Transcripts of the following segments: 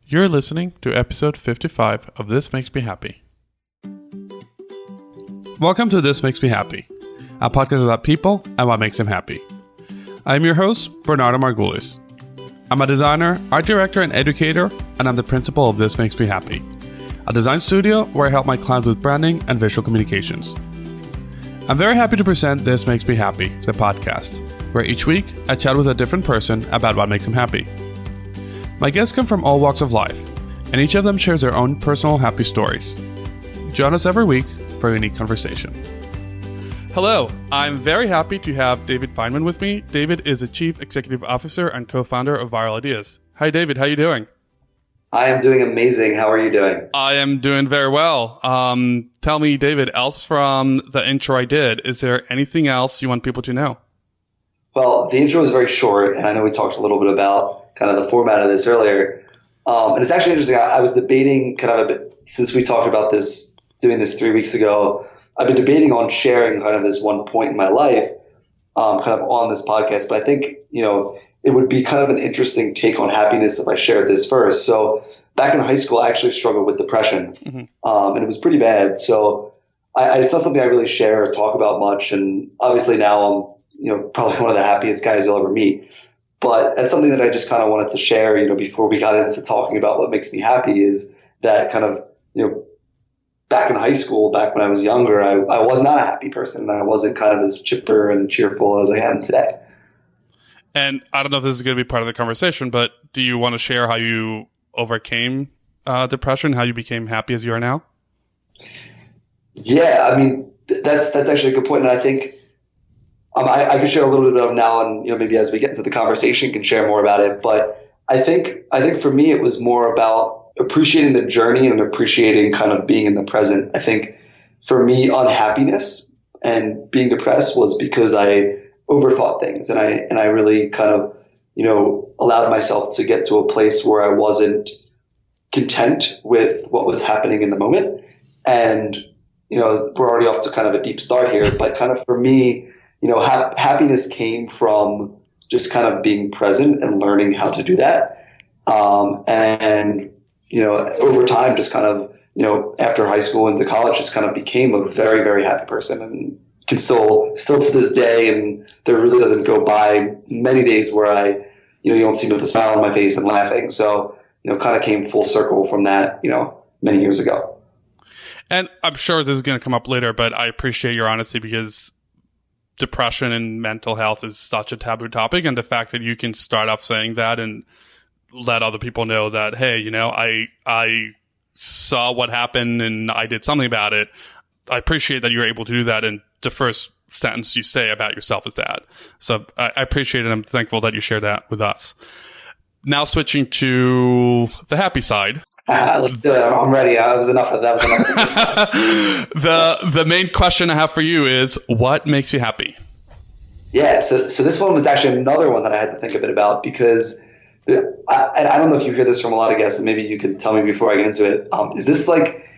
You're listening to episode 55 of This Makes Me Happy. Welcome to This Makes Me Happy, a podcast about people and what makes them happy. I'm your host, Bernardo Margulis. I'm a designer, art director, and educator, and I'm the principal of This Makes Me Happy, a design studio where I help my clients with branding and visual communications. I'm very happy to present This Makes Me Happy, the podcast, where each week I chat with a different person about what makes them happy. My guests come from all walks of life, and each of them shares their own personal happy stories. Join us every week for a unique conversation. Hello, I'm very happy to have David Feinman with me. David is the Chief Executive Officer and co-founder of Viral Ideas. Hi, David. How are you doing? I am doing amazing. How are you doing? I am doing very well. Tell me, David, else from the intro I did, is there anything else you want people to know? Well, the intro was very short, and I know we talked a little bit about kind of the format of this earlier. And it's actually interesting. I was debating kind of a bit, since we talked about this, doing this 3 weeks ago, I've been debating on sharing kind of this one point in my life kind of on this podcast. But I think, it would be kind of an interesting take on happiness if I shared this first. So back in high school, I actually struggled with depression, and it was pretty bad. So it's not something I really share or talk about much. And obviously now I'm, probably one of the happiest guys you'll ever meet. But that's something that I just kind of wanted to share, before we got into talking about what makes me happy is that kind of, back in high school, back when I was younger, I was not a happy person, and I wasn't kind of as chipper and cheerful as I am today. And I don't know if this is going to be part of the conversation, but do you want to share how you overcame depression, how you became happy as you are now? Yeah, I mean, that's actually a good point. And I think I could share a little bit of now, and maybe as we get into the conversation, can share more about it. But I think for me, it was more about appreciating the journey and appreciating kind of being in the present. I think for me, unhappiness and being depressed was because I overthought things, and I really kind of allowed myself to get to a place where I wasn't content with what was happening in the moment. And we're already off to kind of a deep start here, but kind of for me, happiness came from just kind of being present and learning how to do that. And over time, just kind of, after high school into college, just kind of became a very, very happy person, and can still to this day. And there really doesn't go by many days where I, you don't see me with a smile on my face and laughing. So, kind of came full circle from that, many years ago. And I'm sure this is going to come up later, but I appreciate your honesty, because depression and mental health is such a taboo topic. And the fact that you can start off saying that and let other people know that, hey, I saw what happened and I did something about it. I appreciate that you're able to do that. And the first sentence you say about yourself is that. So I appreciate it. I'm thankful that you shared that with us. Now switching to the happy side. Let's do it. I'm ready. That was enough of that. The main question I have for you is, what makes you happy? Yeah. So this one was actually another one that I had to think a bit about, because I don't know if you hear this from a lot of guests, and maybe you can tell me before I get into it. Is this like,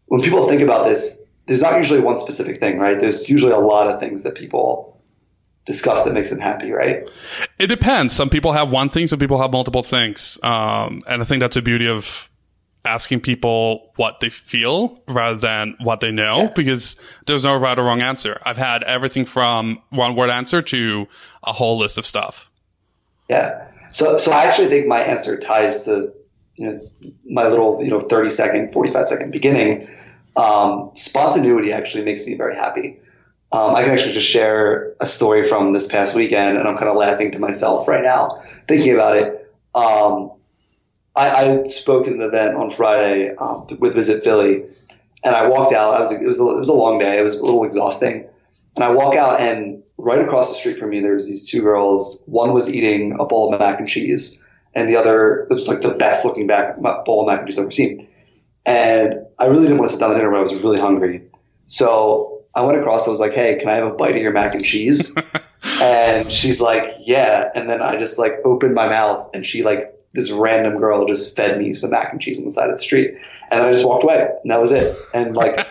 when people think about this, there's not usually one specific thing, right? There's usually a lot of things that people discuss that makes them happy, right? It depends. Some people have one thing, some people have multiple things. And I think that's the beauty of asking people what they feel rather than what they know, because there's no right or wrong answer. I've had everything from one word answer to a whole list of stuff. Yeah. So I actually think my answer ties to, my little, 30-second, 45-second beginning. Spontaneity actually makes me very happy. I can actually just share a story from this past weekend, and I'm kind of laughing to myself right now thinking about it. I spoke at an event on Friday with Visit Philly, and I walked out. It was a long day. It was a little exhausting, and I walk out, and right across the street from me, there was these two girls. One was eating a bowl of mac and cheese, and the other, it was like the best looking bowl of mac and cheese I've ever seen. And I really didn't want to sit down to dinner, but I was really hungry. So I went across. I was like, "Hey, can I have a bite of your mac and cheese?" And she's like, "Yeah." And then I just opened my mouth, and she this random girl just fed me some mac and cheese on the side of the street. And then I just walked away, and that was it. And I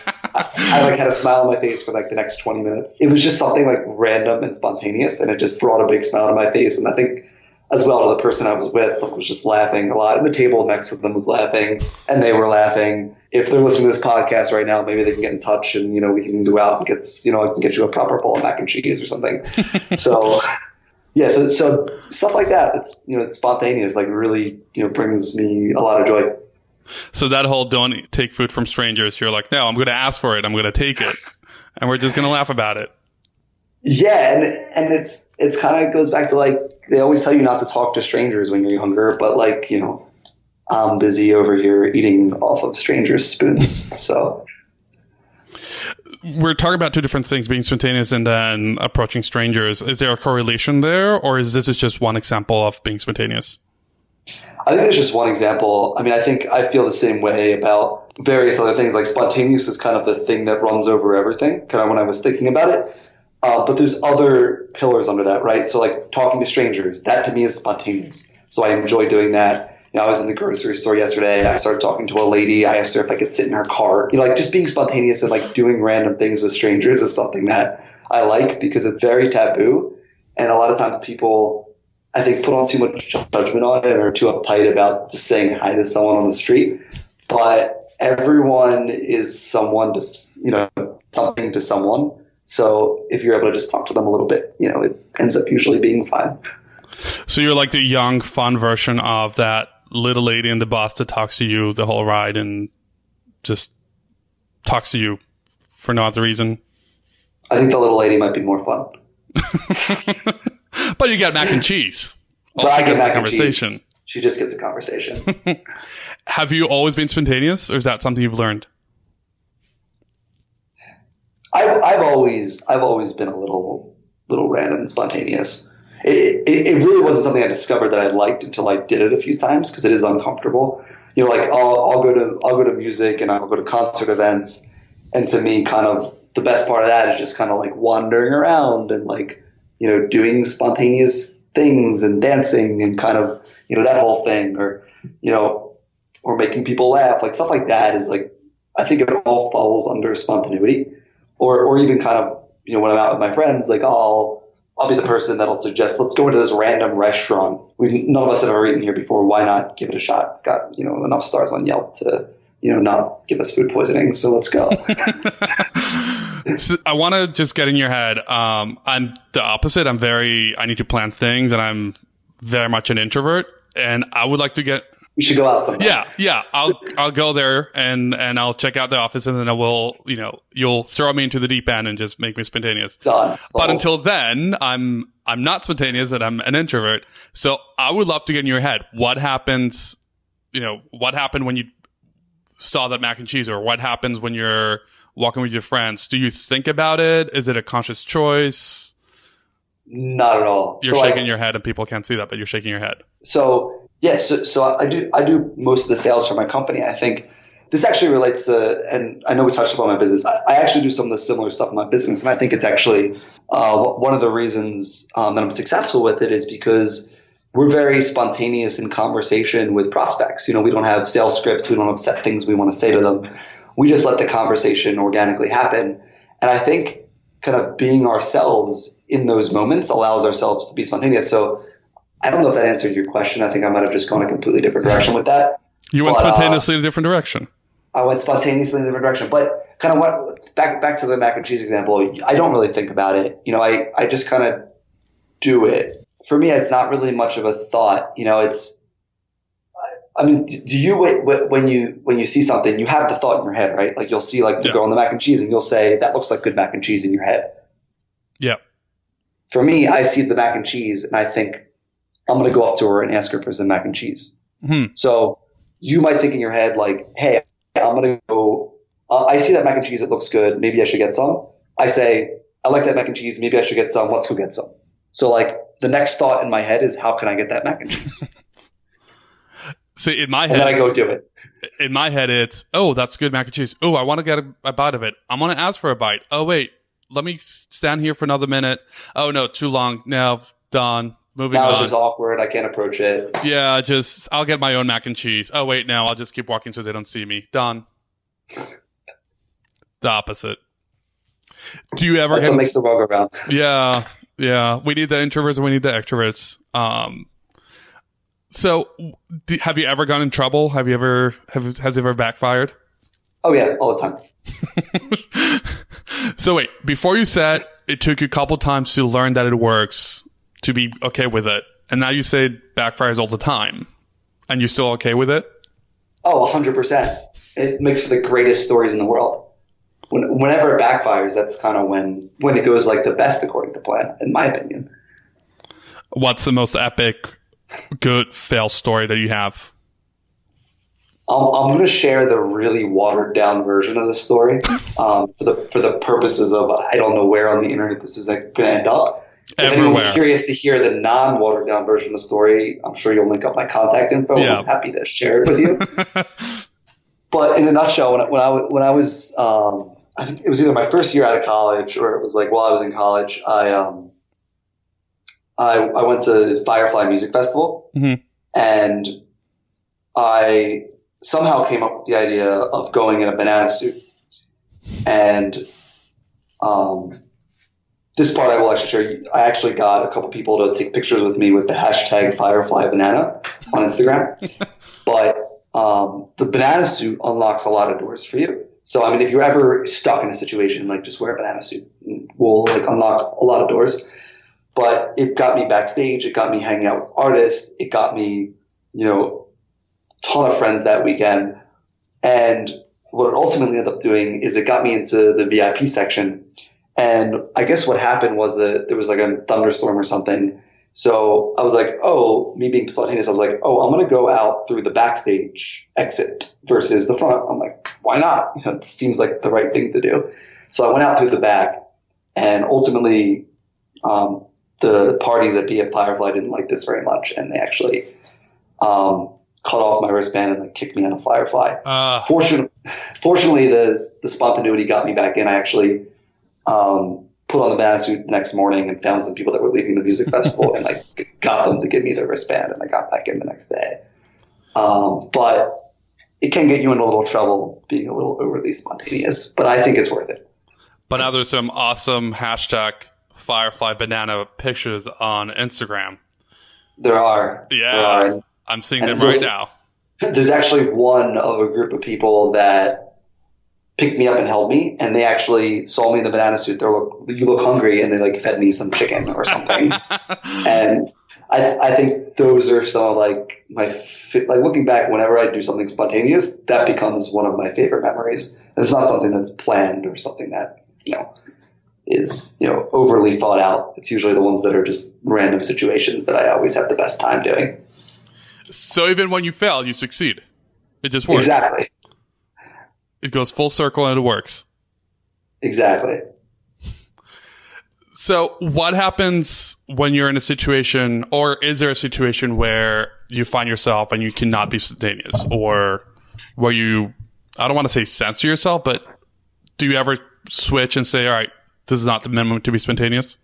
had a smile on my face for the next 20 minutes. It was just something random and spontaneous, and it just brought a big smile to my face. And I think as well to the person I was with, like, was just laughing a lot. And the table next to them was laughing, and they were laughing. If they're listening to this podcast right now, maybe they can get in touch, and we can go out and get I can get you a proper bowl of mac and cheese or something. So yeah, so stuff like that. It's spontaneous. Like really, brings me a lot of joy. So that whole don't take food from strangers, you're like, no, I'm going to ask for it. I'm going to take it, and we're just going to laugh about it. Yeah, and it's kind of goes back to, like, they always tell you not to talk to strangers when you're younger, but, like, I'm busy over here eating off of strangers' spoons. So we're talking about two different things, being spontaneous and then approaching strangers. Is there a correlation there, or is this just one example of being spontaneous? I think it's just one example. I mean, I feel the same way about various other things. Like, spontaneous is kind of the thing that runs over everything, kind of when I was thinking about it. But there's other pillars under that, right? So, like, talking to strangers, that to me is spontaneous. So I enjoy doing that. I was in the grocery store yesterday. I started talking to a lady. I asked her if I could sit in her car. Like, just being spontaneous and, like, doing random things with strangers is something that I like because it's very taboo. And a lot of times people, I think, put on too much judgment on it and are too uptight about just saying hi to someone on the street. But everyone is someone to, something to someone. So if you're able to just talk to them a little bit, it ends up usually being fine. So you're like the young, fun version of that little lady in the bus that talks to you the whole ride and just talks to you for no other reason. I think the little lady might be more fun. But you get mac and cheese. But I get mac and cheese. She just gets a conversation. Have you always been spontaneous, or is that something you've learned? I've always been a little random and spontaneous. It really wasn't something I discovered that I liked until I did it a few times because it is uncomfortable. Like, I'll go to music and I'll go to concert events, and to me, kind of the best part of that is just kind of like wandering around and, like, doing spontaneous things and dancing and kind of that whole thing, or or making people laugh, like stuff like that is, like, I think it all falls under spontaneity. Or even kind of, when I'm out with my friends, like, I'll be the person that'll suggest, let's go into this random restaurant. None of us have ever eaten here before. Why not give it a shot? It's got, enough stars on Yelp to, not give us food poisoning. So let's go. So I want to just get in your head. I'm the opposite. I need to plan things, and I'm very much an introvert, and I would like to get... We should go out sometime. Yeah. I'll go there and I'll check out the office, and then I will, you'll throw me into the deep end and just make me spontaneous. Done. But until then, I'm not spontaneous, and I'm an introvert. So I would love to get in your head. What happens, what happened when you saw that mac and cheese, or what happens when you're walking with your friends? Do you think about it? Is it a conscious choice? Not at all. You're shaking your head, and people can't see that, but you're shaking your head. So I do most of the sales for my company. I think this actually relates to, and I know we touched upon my business. I actually do some of the similar stuff in my business, and I think it's actually one of the reasons that I'm successful with it is because we're very spontaneous in conversation with prospects. We don't have sales scripts. We don't have set things we want to say to them. We just let the conversation organically happen. And I think kind of being ourselves in those moments allows ourselves to be spontaneous. So I don't know if that answered your question. I think I might have just gone a completely different direction with that. You went spontaneously in a different direction. I went spontaneously in a different direction. But kind of back to the mac and cheese example, I don't really think about it. I just kind of do it. For me, it's not really much of a thought. Do you when you see something, you have the thought in your head, right? Like, you'll see, like, the girl on the mac and cheese, and you'll say, that looks like good mac and cheese in your head. Yeah. For me, I see the mac and cheese, and I think, I'm going to go up to her and ask her for some mac and cheese. Mm-hmm. So you might think in your head, like, hey, I'm going to go, I see that mac and cheese. It looks good. Maybe I should get some. I say, I like that mac and cheese. Maybe I should get some. Let's go get some. So, like, the next thought in my head is, how can I get that mac and cheese? See, in my head, and then I go do it. In my head, it's, oh, that's good mac and cheese. Oh, I want to get a bite of it. I'm going to ask for a bite. Oh, wait, let me stand here for another minute. Oh, no, too long. No, done. Moving on. Now it's just awkward. I can't approach it. Yeah, I'll get my own mac and cheese. Oh, wait, now I'll just keep walking so they don't see me. Done. The opposite. Do you ever... That's what makes the world go round. Yeah. We need the introverts and we need the extroverts. So, have you ever gotten in trouble? Has it ever backfired? Oh yeah, all the time. So wait, before you said it took you a couple times to learn that it works, to be okay with it, and now you say it backfires all the time, and you're still okay with it? Oh, 100%. It makes for the greatest stories in the world. Whenever it backfires, that's kind of when it goes like the best according to plan, in my opinion. What's the most epic, good fail story that you have? I'm going to share the really watered down version of the story for the purposes of I don't know where on the internet this is going to end up. If anyone's curious to hear the non watered down version of the story, I'm sure you'll link up my contact info. Yeah. I'm happy to share it with you. But in a nutshell, when I was I think it was either my first year out of college or it was like while I was in college, I went to Firefly Music Festival, and I somehow came up with the idea of going in a banana suit. And this part I will actually share. I actually got a couple people to take pictures with me with the hashtag Firefly Banana on Instagram. But the banana suit unlocks a lot of doors for you. So, I mean, if you're ever stuck in a situation, like just wear a banana suit. Will like unlock a lot of doors. But it got me backstage. It got me hanging out with artists. It got me, ton of friends that weekend. And what it ultimately ended up doing is it got me into the VIP section. And I guess what happened was that there was like a thunderstorm or something. So I was like, me being spontaneous, I was like, I'm going to go out through the backstage exit versus the front. I'm like, why not? It seems like the right thing to do. So I went out through the back, and ultimately the parties at BF Firefly didn't like this very much. And they actually cut off my wristband and like kicked me on a Firefly. Fortunately, the spontaneity got me back in. I actually put on the banana suit the next morning and found some people that were leaving the music festival and like got them to give me their wristband, and I got back in the next day. But it can get you in a little trouble being a little overly spontaneous, but I think it's worth it. But now there's some awesome hashtag Firefly Banana pictures on Instagram. There are. Yeah. There are. I'm seeing them right now. There's actually one of a group of people that picked me up and held me, and they actually saw me in the banana suit. They're like, "You look hungry," and they like fed me some chicken or something. And I think those are some of like looking back, whenever I do something spontaneous, that becomes one of my favorite memories. And it's not something that's planned or something that is overly thought out. It's usually the ones that are just random situations that I always have the best time doing. So even when you fail, you succeed. It just works. Exactly. It goes full circle and it works. Exactly. So what happens when you're in a situation, or is there a situation where you find yourself and you cannot be spontaneous, or where you, I don't want to say censor yourself, but do you ever switch and say, all right, this is not the minimum to be spontaneous?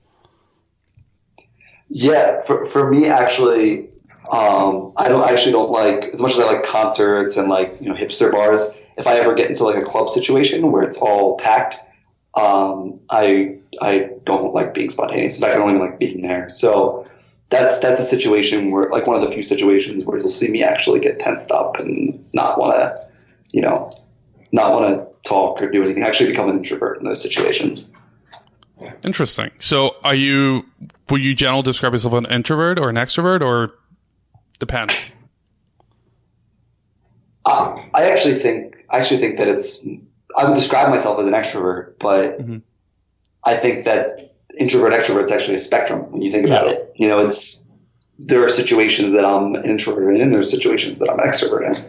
Yeah, for me, actually, I don't like, as much as I like concerts and like, hipster bars, if I ever get into like a club situation where it's all packed, I don't like being spontaneous. In fact, I don't even like being there. So that's a situation where, like, one of the few situations where you'll see me actually get tensed up and not want to talk or do anything. I actually become an introvert in those situations. Interesting. So would you generally describe yourself an introvert or an extrovert, or depends? I actually think that I would describe myself as an extrovert, but I think that introvert extrovert is actually a spectrum when you think about it. There are situations that I'm an introvert in, and there's situations that I'm an extrovert in.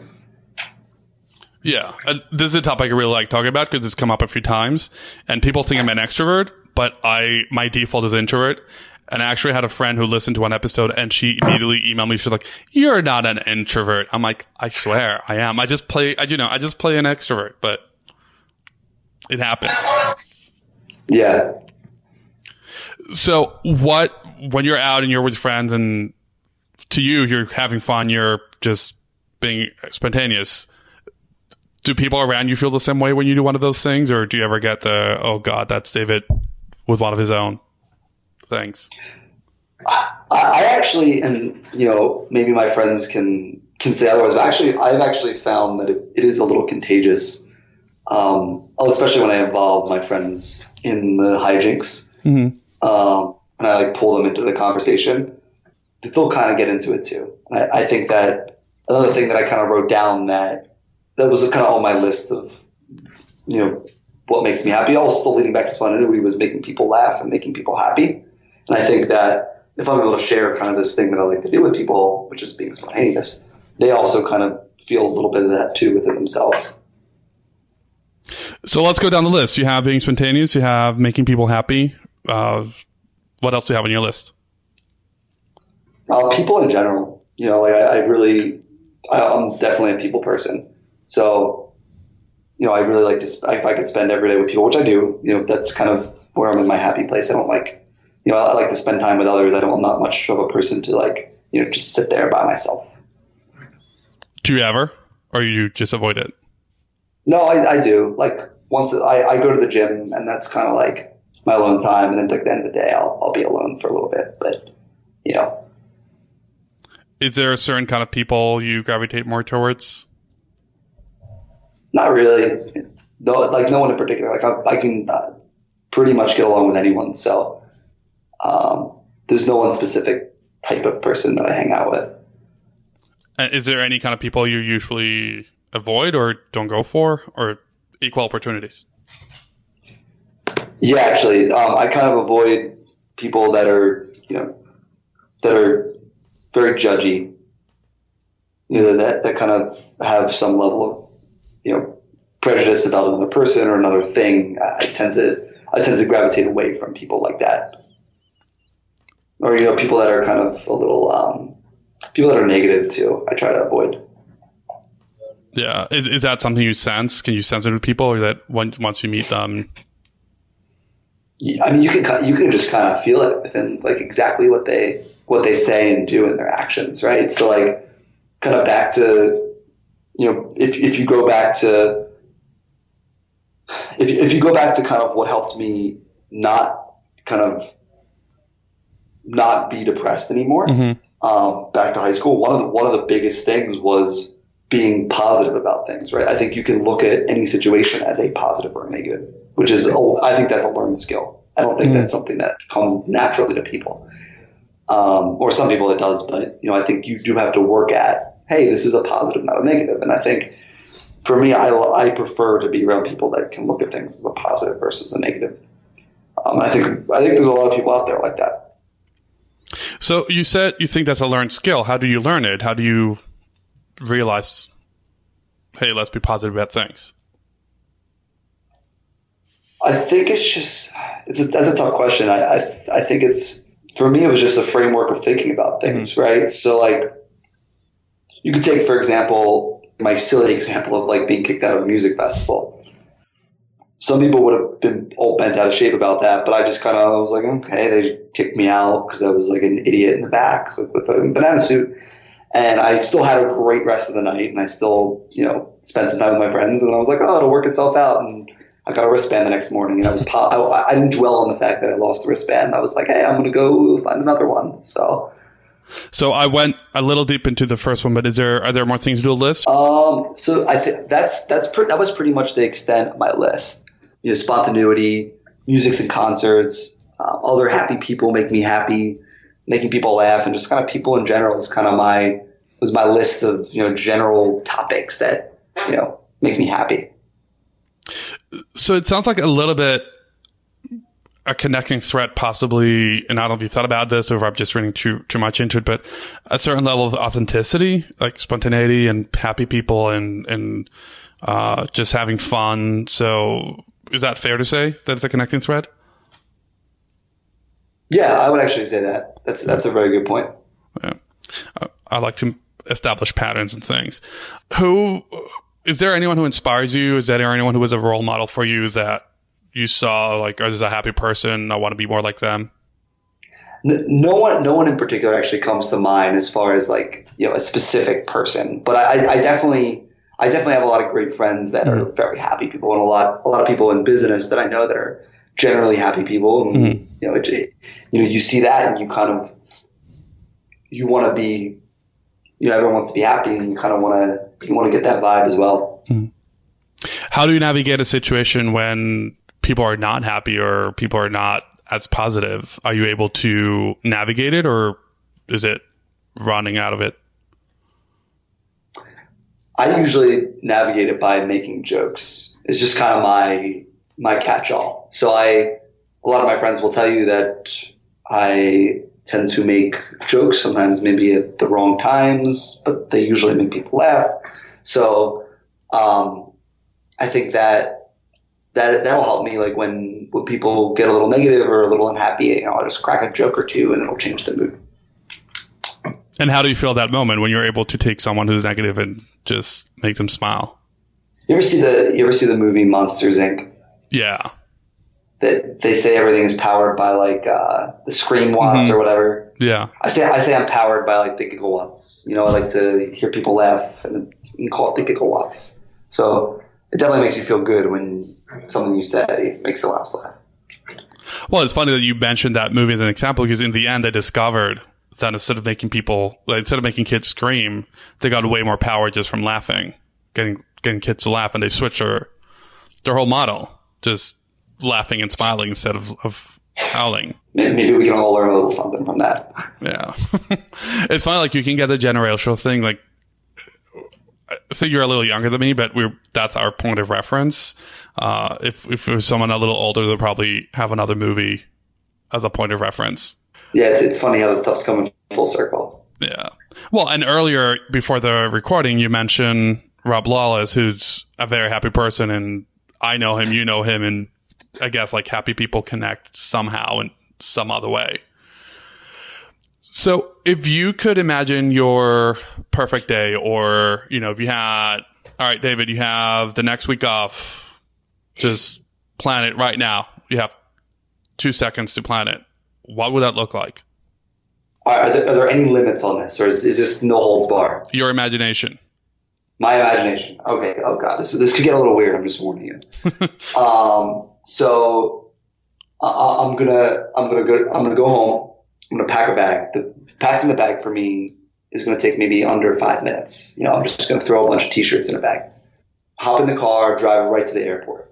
Yeah. This is a topic I really like talking about because it's come up a few times, and people think I'm an extrovert, but my default is introvert. And I actually had a friend who listened to one episode, and she immediately emailed me. She's like, "You're not an introvert." I'm like, "I swear I am. I just play an extrovert, but it happens." Yeah. So when you're out and you're with friends and to you, you're having fun, you're just being spontaneous. Do people around you feel the same way when you do one of those things? Or do you ever get the, "Oh God, that's David with one of his own things"? I actually, and maybe my friends can say otherwise, but I've actually found that it is a little contagious. Especially when I involve my friends in the hijinks, and I like pull them into the conversation. They'll kind of get into it too. And I think that another thing that I kind of wrote down that was kind of on my list of what makes me happy, also leading back to spontaneity, was making people laugh and making people happy. And I think that if I'm able to share kind of this thing that I like to do with people, which is being spontaneous, they also kind of feel a little bit of that too within themselves. So let's go down the list. You have being spontaneous, you have making people happy. What else do you have on your list? People in general. I'm definitely a people person. So, I really like to, if I could spend every day with people, which I do, that's kind of where I'm in my happy place. I don't like, I like to spend time with others. I'm not much of a person to just sit there by myself. Do you ever, or you just avoid it? No, I do. Like once I go to the gym, and that's kind of like my alone time. And then at the end of the day, I'll be alone for a little bit. But, Is there a certain kind of people you gravitate more towards? Not really. No, like no one in particular. Like I can pretty much get along with anyone. So there's no one specific type of person that I hang out with. And is there any kind of people you usually avoid or don't go for, or equal opportunities? Yeah, actually, I kind of avoid people that are very judgy. That kind of have some level of prejudice about another person or another thing. I tend to gravitate away from people like that, or people that are kind of a little people that are negative too. I try to avoid. Yeah, is that something you sense? Can you sense it with people, or that once you meet them? Yeah, I mean, you can just kind of feel it within like exactly what they say and do in their actions, right? So like, kind of back to if you go back to kind of what helped me not be depressed anymore. Back to high school, one of the biggest things was being positive about things, right? I think you can look at any situation as a positive or a negative, which is, I think that's a learned skill. I don't think that's something that comes naturally to people. Or some people it does, but I think you do have to work at, hey, this is a positive, not a negative. And I think for me, I prefer to be around people that can look at things as a positive versus a negative. I think there's a lot of people out there like that. So you said you think that's a learned skill. How do you learn it? How do you realize, hey, let's be positive about things? I think that's a tough question. I think for me, it was just a framework of thinking about things, right? So like, you could take, for example, my silly example of like being kicked out of a music festival. Some people would have been all bent out of shape about that, but I just kind of was like, okay, they kicked me out because I was like an idiot in the back with a banana suit. And I still had a great rest of the night, and I still, spent some time with my friends, and I was like, oh, it'll work itself out. And I got a wristband the next morning, and I didn't dwell on the fact that I lost the wristband. I was like, hey, I'm going to go find another one. So I went a little deep into the first one, but are there more things to do a list? So I think that was pretty much the extent of my list. Spontaneity, musics and concerts, other happy people make me happy, making people laugh, and just kind of people in general is kind of my list of general topics that make me happy. So it sounds like a little bit a connecting thread, possibly, and I don't know if you thought about this or if I'm just reading too much into it, but a certain level of authenticity, like spontaneity and happy people and just having fun. So is that fair to say that it's a connecting thread? Yeah, I would actually say that. That's a very good point. Yeah. I like to establish patterns and things. Is there anyone who inspires you? Is there anyone who was a role model for you that you saw, like, oh, there's a happy person, I want to be more like them? No one in particular actually comes to mind as far as like, a specific person, but I definitely have a lot of great friends that are very happy people, and a lot of people in business that I know that are generally happy people. And, you see that, and you kind of, you want to be, everyone wants to be happy, and you kind of want to get that vibe as well. How do you navigate a situation when people are not happy or people are not as positive? Are you able to navigate it, or is it running out of it? I usually navigate it by making jokes. It's just kind of my catch-all. So a lot of my friends will tell you that I tend to make jokes, sometimes maybe at the wrong times, but they usually make people laugh. So I think that'll help me. Like when people get a little negative or a little unhappy, I'll just crack a joke or two, and it'll change the mood. And how do you feel that moment when you're able to take someone who's negative and just make them smile? You ever see the movie Monsters, Inc.? Yeah. That they say everything is powered by like the scream watts or whatever. Yeah. I say I'm powered by like the giggle watts. I like to hear people laugh and call it the giggle watts. So it definitely makes you feel good when something you say makes someone else laugh. Well, it's funny that you mentioned that movie as an example, because in the end I discovered that instead of making kids scream, they got way more power just from laughing, getting kids to laugh, and they switched their whole model, just laughing and smiling instead of howling. Maybe we can all learn a little something from that. Yeah. It's funny, like you can get the generational thing, like I think you're a little younger than me, but that's our point of reference. If it was someone a little older, they'll probably have another movie as a point of reference. Yeah, it's funny how that stuff's coming full circle. Yeah. Well, and earlier, before the recording, you mentioned Rob Lawless, who's a very happy person, and I know him, you know him, and I guess like happy people connect somehow in some other way. So if you could imagine your perfect day, or, if you had, all right, David, you have the next week off, just plan it right now. You have 2 seconds to plan it. What would that look like? Are there any limits on this, or is this no holds bar? Your imagination. My imagination. Okay. Oh God, this could get a little weird. I'm just warning you. So I'm gonna go home. I'm gonna pack a bag. Packing the bag for me is gonna take maybe under 5 minutes. I'm just gonna throw a bunch of t-shirts in a bag, hop in the car, drive right to the airport.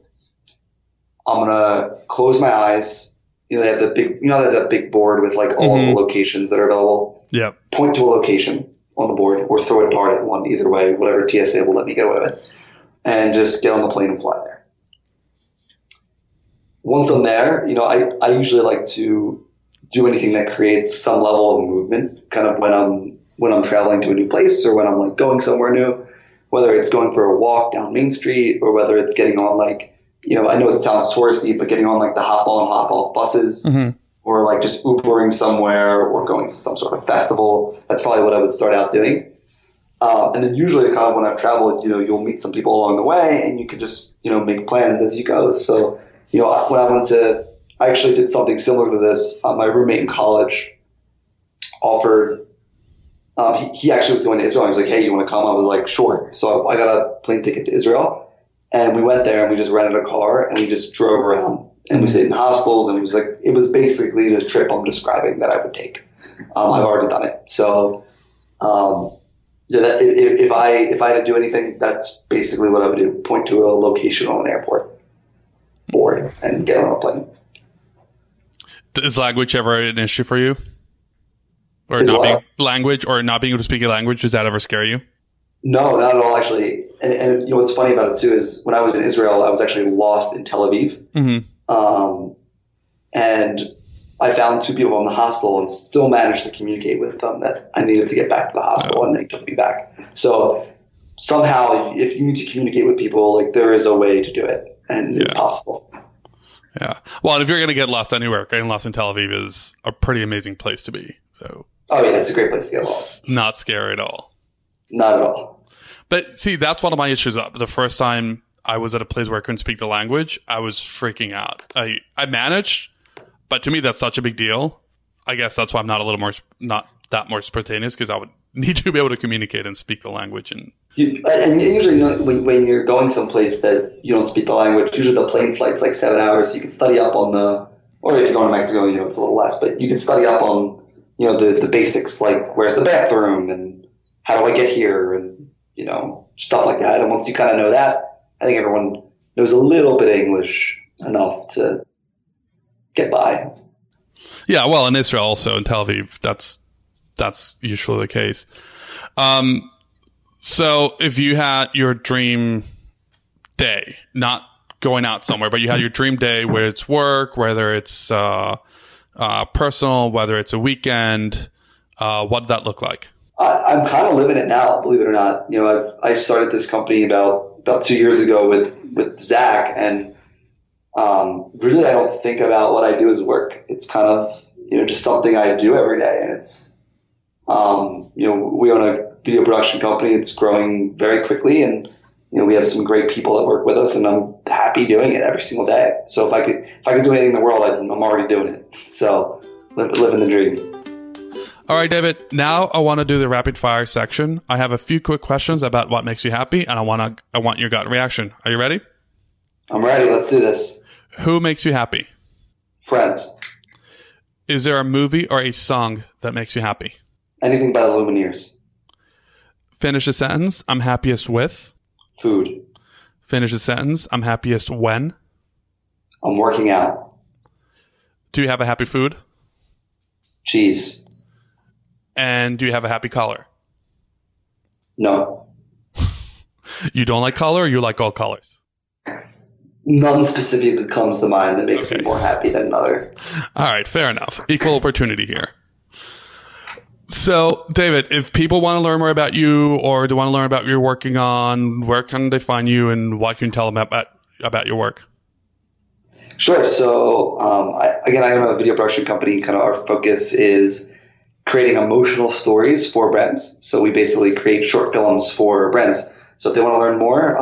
I'm gonna close my eyes. They have that big board with like all the locations that are available. Yeah. Point to a location on the board, or throw a dart at one. Either way, whatever TSA will let me get away with, and just get on the plane and fly there. Once I'm there, I usually like to do anything that creates some level of movement, kind of when I'm traveling to a new place, or when I'm like going somewhere new, whether it's going for a walk down Main Street, or whether it's getting on like, I know it sounds touristy, but getting on like the hop on, hop off buses, or like just Ubering somewhere, or going to some sort of festival. That's probably what I would start out doing. And then usually kind of when I've traveled, you'll meet some people along the way, and you can just, make plans as you go. So, when I actually did something similar to this. My roommate in college offered, he actually was going to Israel. He was like, hey, you want to come? I was like, sure. So I got a plane ticket to Israel. And we went there, and we just rented a car, and we just drove around, and we stayed in hostels, and it was basically the trip I'm describing that I would take. I've already done it. So, if I had to do anything, that's basically what I would do. Point to a location on an airport board and get on a plane. Is language ever an issue for you? Or not being able to speak a language, does that ever scare you? No, not at all, actually. And what's funny about it, too, is when I was in Israel, I was actually lost in Tel Aviv. And I found 2 people in the hostel and still managed to communicate with them that I needed to get back to the hostel, and they took me back. So somehow, if you need to communicate with people, like there is a way to do it, and it's possible. Yeah. Well, and if you're going to get lost anywhere, getting lost in Tel Aviv is a pretty amazing place to be. So. Oh, yeah, it's a great place to get lost. Not scary at all. Not at all. But see, that's one of my issues. The first time I was at a place where I couldn't speak the language, I was freaking out. I managed, but to me, that's such a big deal. I guess that's why I'm not that more spontaneous, because I would need to be able to communicate and speak the language. And usually, when you're going someplace that you don't speak the language, usually the plane flight's like 7 hours. So you can study up on or if you're going to Mexico, it's a little less, but you can study up on the basics, like where's the bathroom and how do I get here, and stuff like that. And once you kind of know that, I think everyone knows a little bit of English enough to get by. Yeah, well, in Israel also, in Tel Aviv, that's usually the case. So if you had your dream day, not going out somewhere, but you had your dream day, whether it's work, whether it's personal, whether it's a weekend, what did that look like? I'm kind of living it now, believe it or not. I started this company about 2 years ago with Zach, and really I don't think about what I do as work. It's kind of just something I do every day, and it's we own a video production company. It's growing very quickly, and we have some great people that work with us, and I'm happy doing it every single day. So if I could do anything in the world, I'm already doing it. So living the dream. All right, David, now I want to do the rapid fire section. I have a few quick questions about what makes you happy, and I want your gut reaction. Are you ready? I'm ready. Let's do this. Who makes you happy? Friends. Is there a movie or a song that makes you happy? Anything by the Lumineers. Finish the sentence. I'm happiest with. Food. Finish the sentence. I'm happiest when. I'm working out. Do you have a happy food? Cheese. And do you have a happy color? No. You don't like color, or you like all colors? None specifically comes to mind that makes me more happy than another. All right, fair enough. Equal opportunity here. So, David, if people want to learn more about you, or they want to learn about what you're working on, where can they find you, and what can you tell them about your work? Sure. So, I own a video production company. Kind of our focus is creating emotional stories for brands. So we basically create short films for brands. So if they want to learn more,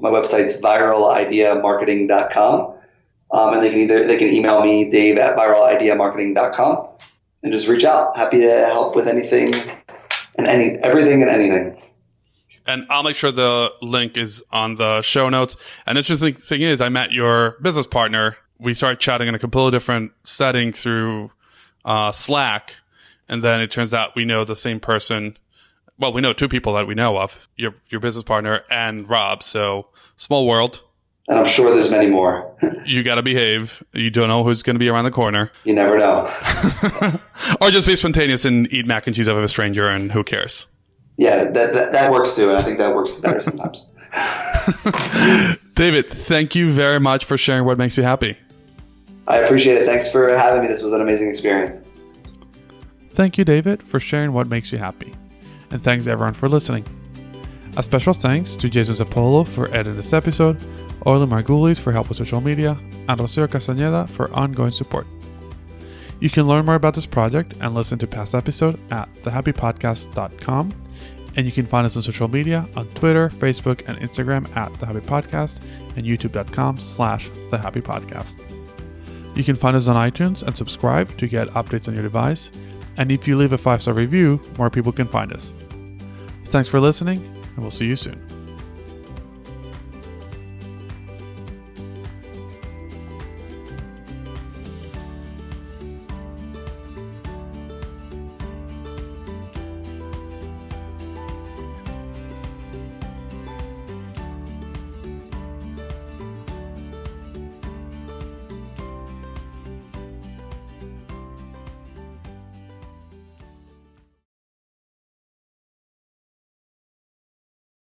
my website's viralideamarketing.com. And they can email me, dave@viralideamarketing.com, and just reach out. Happy to help with anything and everything and anything. And I'll make sure the link is on the show notes. And the interesting thing is, I met your business partner. We started chatting in a completely different setting through Slack. And then it turns out we know the same person. Well, we know two people that we know of, your business partner and Rob. So small world. And I'm sure there's many more. You got to behave. You don't know who's going to be around the corner. You never know. Or just be spontaneous and eat mac and cheese out of a stranger, and who cares? Yeah, that works too. And I think that works better sometimes. David, thank you very much for sharing what makes you happy. I appreciate it. Thanks for having me. This was an amazing experience. Thank you, David, for sharing what makes you happy. And thanks everyone for listening. A special thanks to Jason Zapolo for editing this episode, Orly Margulies for help with social media, and Rocio Castañeda for ongoing support. You can learn more about this project and listen to past episodes at thehappypodcast.com. And you can find us on social media on Twitter, Facebook, and Instagram at thehappypodcast, and youtube.com/thehappypodcast. You can find us on iTunes and subscribe to get updates on your device. And if you leave a 5-star review, more people can find us. Thanks for listening, and we'll see you soon.